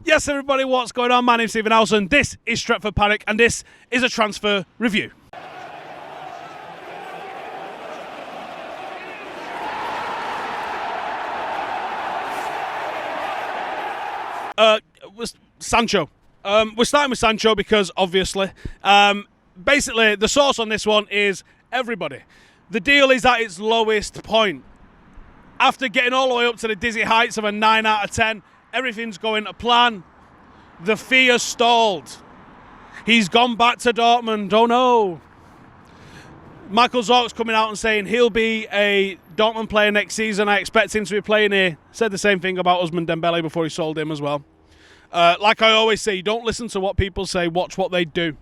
Yes, everybody, what's going on? My name's Stephen Howson. This is Stretford Paddock, and this is a transfer review. Sancho. We're starting with Sancho because, obviously, basically, the source on this one is everybody. The deal is at its lowest point. After getting all the way up to the dizzy heights of a 9 out of 10, everything's going to plan. The fee has stalled. He's gone back to Dortmund. Oh no. Michael Zorc's coming out and saying he'll be a Dortmund player next season. I expect him to be playing here. Said the same thing about Usman Dembele before he sold him as well. Like I always say, don't listen to what people say, watch what they do.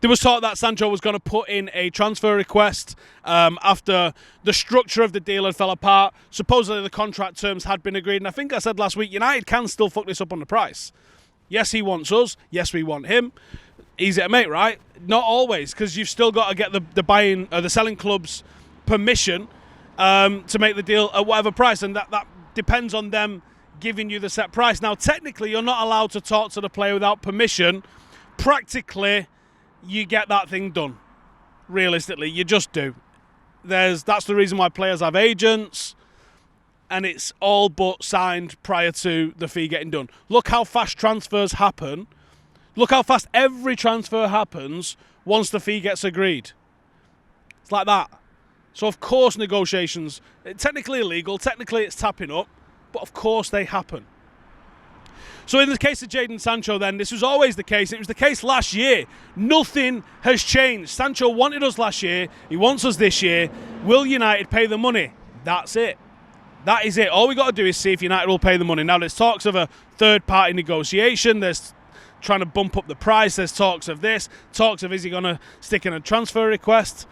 There was talk that Sancho was going to put in a transfer request after the structure of the deal had fell apart. Supposedly the contract terms had been agreed, and I think I said last week, United can still fuck this up on the price. Yes, he wants us. Yes, we want him. Easy to make, right? Not always, because you've still got to get the selling club's permission to make the deal at whatever price, and that depends on them giving you the set price. Now, technically, you're not allowed to talk to the player without permission. Practically, you get that thing done. Realistically, you just do. That's the reason why players have agents, and it's all but signed prior to the fee getting done. Look how fast transfers happen. Look how fast every transfer happens once the fee gets agreed. It's like that. So, of course, negotiations, technically illegal, technically it's tapping up, but of course they happen. So in the case of Jaden Sancho then, this was always the case. It was the case last year. Nothing has changed. Sancho wanted us last year. He wants us this year. Will United pay the money? That's it. That is it. All we got to do is see if United will pay the money. Now, there's talks of a third-party negotiation. There's trying to bump up the price. There's talks of this. Talks of is he going to stick in a transfer request?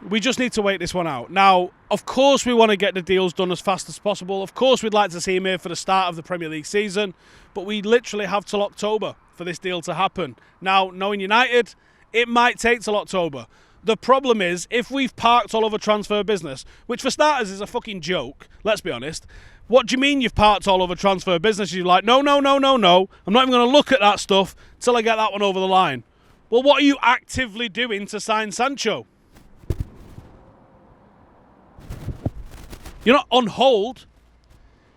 We just need to wait this one out. Now, of course, we want to get the deals done as fast as possible. Of course, we'd like to see him here for the start of the Premier League season. But we literally have till October for this deal to happen. Now, knowing United, it might take till October. The problem is, if we've parked all over transfer business, which for starters is a fucking joke, let's be honest. What do you mean you've parked all over transfer business? You're like, no. I'm not even going to look at that stuff till I get that one over the line. Well, what are you actively doing to sign Sancho? You're not on hold.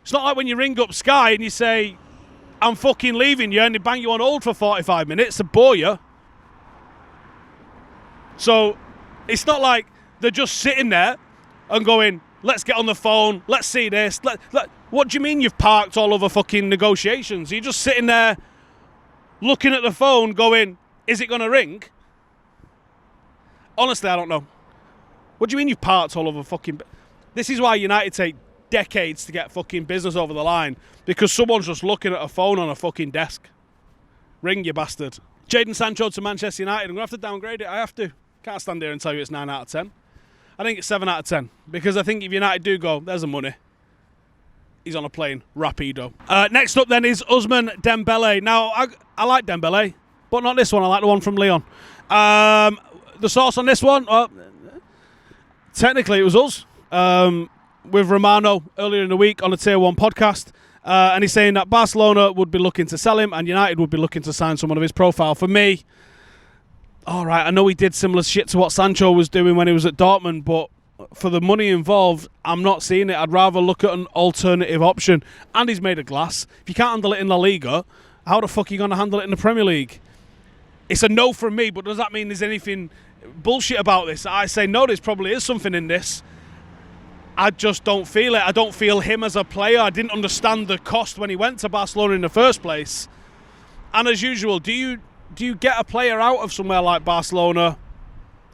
It's not like when you ring up Sky and you say, I'm fucking leaving you, and they bang you on hold for 45 minutes to bore you. So it's not like they're just sitting there and going, let's get on the phone, let's see this. What do you mean you've parked all over fucking negotiations? You're just sitting there looking at the phone going, is it going to ring? Honestly, I don't know. What do you mean you've parked all over fucking... This is why United take decades to get fucking business over the line, because someone's just looking at a phone on a fucking desk. Ring, you bastard. Jaden Sancho to Manchester United. I'm going to have to downgrade it. I have to. Can't stand here and tell you it's 9 out of 10. I think it's 7 out of 10, because I think if United do go, there's the money. He's on a plane. Rapido. Next up then is Usman Dembele. Now, I like Dembele, but not this one. I like the one from Lyon. The source on this one, technically it was us. With Romano earlier in the week on a Tier 1 podcast, and he's saying that Barcelona would be looking to sell him and United would be looking to sign someone of his profile. For me, alright, I know he did similar shit to what Sancho was doing when he was at Dortmund, but for the money involved, I'm not seeing it. I'd rather look at an alternative option. And he's made of glass. If you can't handle it in La Liga, how the fuck are you going to handle it in the Premier League? It's a no from me, but does that mean there's anything bullshit about this? I say no, there probably is something in this. I just don't feel it. I don't feel him as a player. I didn't understand the cost when he went to Barcelona in the first place. And as usual, do you get a player out of somewhere like Barcelona?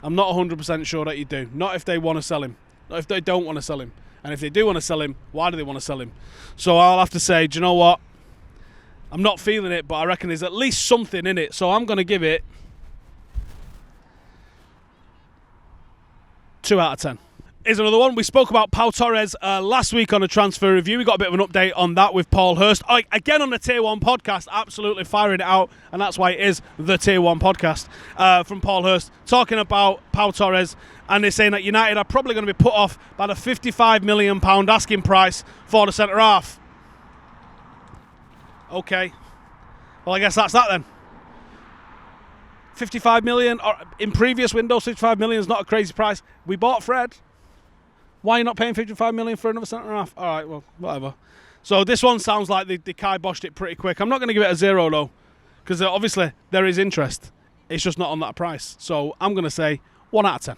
I'm not 100% sure that you do. Not if they want to sell him. Not if they don't want to sell him. And if they do want to sell him, why do they want to sell him? So I'll have to say, do you know what? I'm not feeling it, but I reckon there's at least something in it. So I'm going to give it 2 out of 10. Here's another one. We spoke about Pau Torres last week on a transfer review. We got a bit of an update on that with Paul Hurst. Again on the Tier 1 podcast, absolutely firing it out, and that's why it is the Tier 1 podcast from Paul Hurst, talking about Pau Torres, and they're saying that United are probably going to be put off by the £55 million asking price for the centre-half. Okay. Well, I guess that's that then. 55 million, or in previous windows, 55 million is not a crazy price. We bought Fred. Why are you not paying 55 million for another centre half? All right, well, whatever. So this one sounds like they kiboshed it pretty quick. I'm not going to give it a 0 though, because obviously there is interest. It's just not on that price. So I'm going to say 1 out of 10.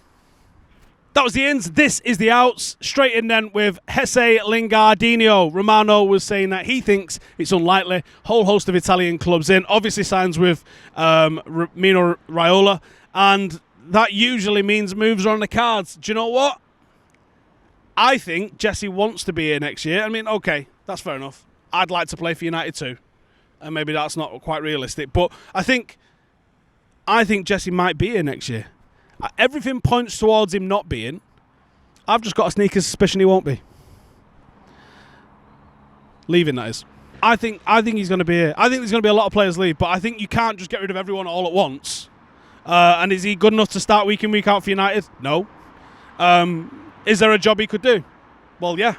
That was the ins. This is the outs. Straight in then with Jesse Lingardinho. Romano was saying that he thinks it's unlikely. Whole host of Italian clubs in. Obviously signs with Mino Raiola. And that usually means moves are on the cards. Do you know what? I think Jesse wants to be here next year. I mean, okay, that's fair enough. I'd like to play for United too. And maybe that's not quite realistic. But I think Jesse might be here next year. Everything points towards him not being. I've just got a sneaky suspicion he won't be. Leaving, that is. I think he's going to be here. I think there's going to be a lot of players leave, but I think you can't just get rid of everyone all at once. And is he good enough to start week in, week out for United? No. Is there a job he could do? Well, yeah.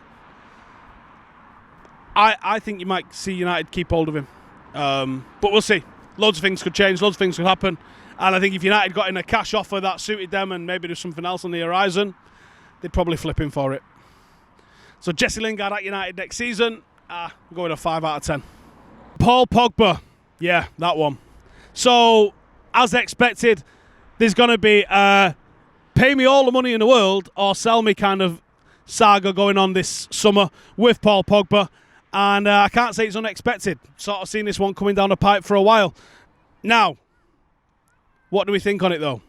I think you might see United keep hold of him. But we'll see. Loads of things could change. Loads of things could happen. And I think if United got in a cash offer that suited them and maybe there's something else on the horizon, they'd probably flip him for it. So Jesse Lingard at United next season, we're going a 5 out of 10. Paul Pogba. Yeah, that one. So, as expected, there's going to be pay me all the money in the world or sell me kind of saga going on this summer with Paul Pogba. And I can't say it's unexpected. Sort of seen this one coming down the pipe for a while. Now, what do we think on it, though?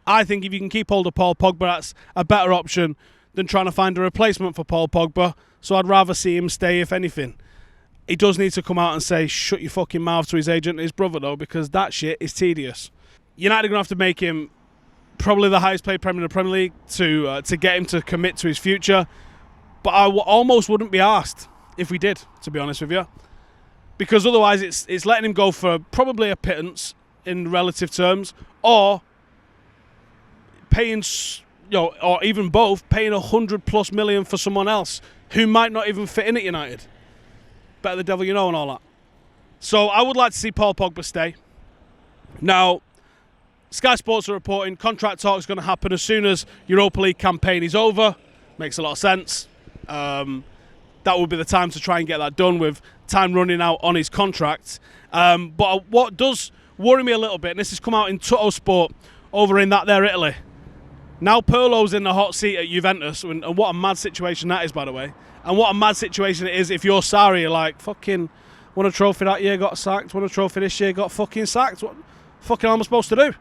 I think if you can keep hold of Paul Pogba, that's a better option than trying to find a replacement for Paul Pogba. So I'd rather see him stay, if anything. He does need to come out and say, shut your fucking mouth to his agent and his brother, though, because that shit is tedious. United are going to have to make him probably the highest paid Premier in the Premier League to get him to commit to his future. But I almost wouldn't be asked if we did, to be honest with you. Because otherwise it's letting him go for probably a pittance in relative terms, or paying, or even both, paying 100+ million for someone else who might not even fit in at United. Better the devil you know and all that. So I would like to see Paul Pogba stay. Now, Sky Sports are reporting contract talk is going to happen as soon as Europa League campaign is over. Makes a lot of sense. That would be the time to try and get that done with time running out on his contract. But what does worry me a little bit, and this has come out in Tutto Sport over in that there Italy. Now Pirlo's in the hot seat at Juventus, and what a mad situation that is, by the way. And what a mad situation it is if you're Sarri, you're like, fucking, won a trophy that year, got sacked, won a trophy this year, got fucking sacked. What fucking am I supposed to do?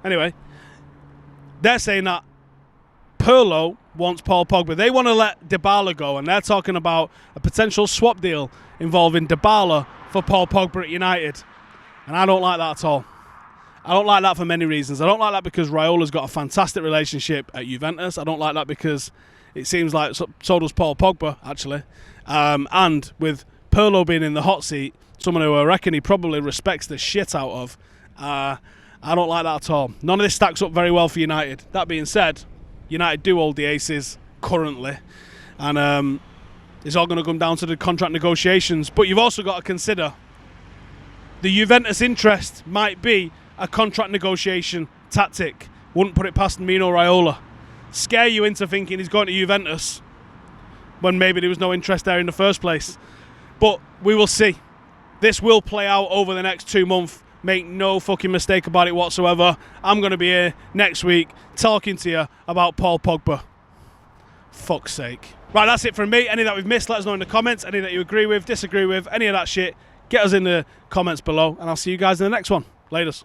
Anyway, they're saying that Pirlo wants Paul Pogba. They want to let Dybala go, and they're talking about a potential swap deal involving Dybala for Paul Pogba at United. And I don't like that at all. I don't like that for many reasons. I don't like that because Raiola's got a fantastic relationship at Juventus. I don't like that because it seems like so does Paul Pogba, actually. And with Pirlo being in the hot seat, someone who I reckon he probably respects the shit out of, I don't like that at all. None of this stacks up very well for United. That being said, United do hold the aces currently. And it's all going to come down to the contract negotiations. But you've also got to consider the Juventus interest might be a contract negotiation tactic. Wouldn't put it past Mino Raiola. Scare you into thinking he's going to Juventus when maybe there was no interest there in the first place. But we will see. This will play out over the next 2 months. Make no fucking mistake about it whatsoever. I'm going to be here next week talking to you about Paul Pogba. Fuck's sake. Right, that's it from me. Any that we've missed, let us know in the comments. Any that you agree with, disagree with, any of that shit, get us in the comments below. And I'll see you guys in the next one. Laters.